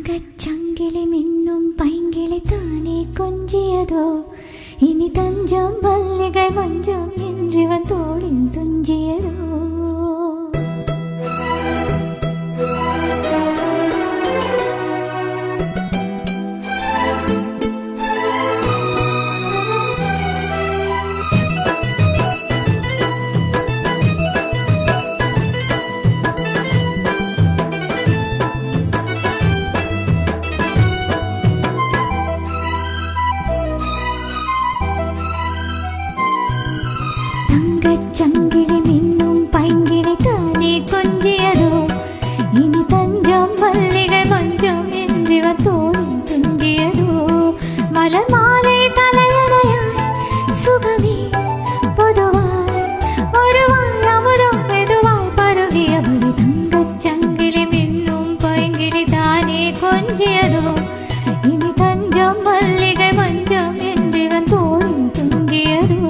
தங்கச்சங்கிலி மின்னும் பைங்கிளி தானே கொஞ்சியதோ இனி தஞ்சம் மல்லிகை மஞ்சம் என்றிவன் தோளில் துஞ்சியதோ சங்கிலி மின்னும் பைங்கிளி தானே கொஞ்சியதோ இனி தஞ்சம் மல்லிகை மஞ்சம் என்றிவன் தோளில் துஞ்சியதோ மலர் மாலை தலையணையாய் சுகமே பொதுவாய் ஒருவாய் அமுதம் மெதுவாய் பருகியபடி தங்கச் சங்கிலி மின்னும் பைங்கிளி தானே கொஞ்சியதோ இனி தஞ்சம் மல்லிகை மஞ்சம் என்றிவன் தோளில் துஞ்சியதோ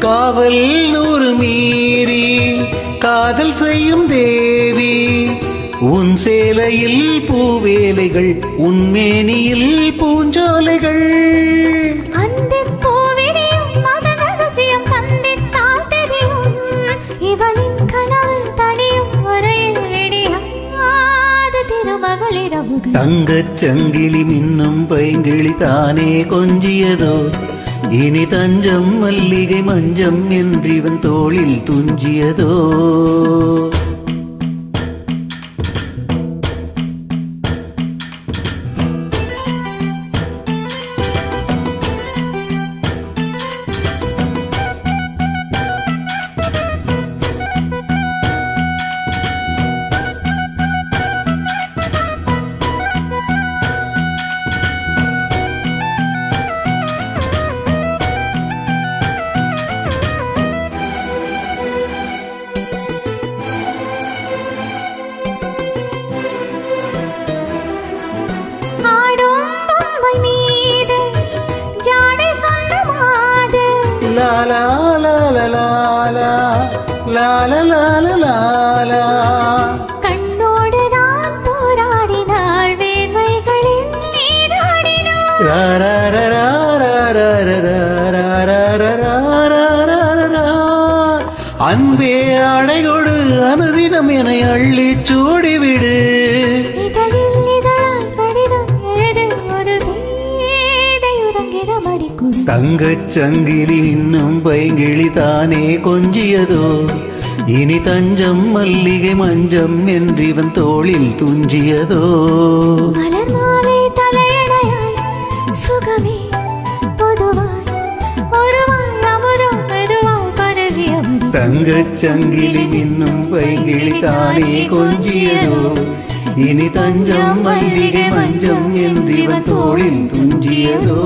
காவல் நூறு மீறி காதல் செய்யும் தேவி உன் சேலையில் பூவேலைகள் உன் மேனியில் பூஞ்சோலைகள் அந்த பூவினியும் மதன் ரகசியம் கண்டித்தால் தெரியும் இவளின் கனவு தனியும் வரையில் விடியாத திருமகள் இரவுகள் தங்கச் சங்கிலி மின்னும் பைங்கிளி தானே கொஞ்சியதோ இனி தஞ்சம் மல்லிகை மஞ்சம் என்றிவன் தோளில் துஞ்சியதோ la la la la la la la la la la la la கண்ணோடு நான் போராடினாள் வேர்வைகளில் நீராடினாள் ra ra ra ra ra ra ra ra ra ra ra அன்பே அடைகொடு அனுதினம் என அள்ளி சூடிவிடு இதழில் இதழால் கடிதம் எழுது ஒரு வேதையுறங்கிட மடிக்குடு தங்கச் சங்கிலி இன்னும் பைங்கிளி தானே கொஞ்சியதோ இனி தஞ்சம் மல்லிகை மஞ்சம் என்றிவன் தோளில் துஞ்சியதோ மலர் மாலை தலையணையாய் சுகமே பொதுவாய் ஒருவாய் அமுதம் மெதுவாய் பருகியபடி தங்கச் சங்கிலி இன்னும் பைங்கிளி தானே கொஞ்சியதோ இனி தஞ்சம் மல்லிகை மஞ்சம் என்றிவன் தோளில் துஞ்சியதோ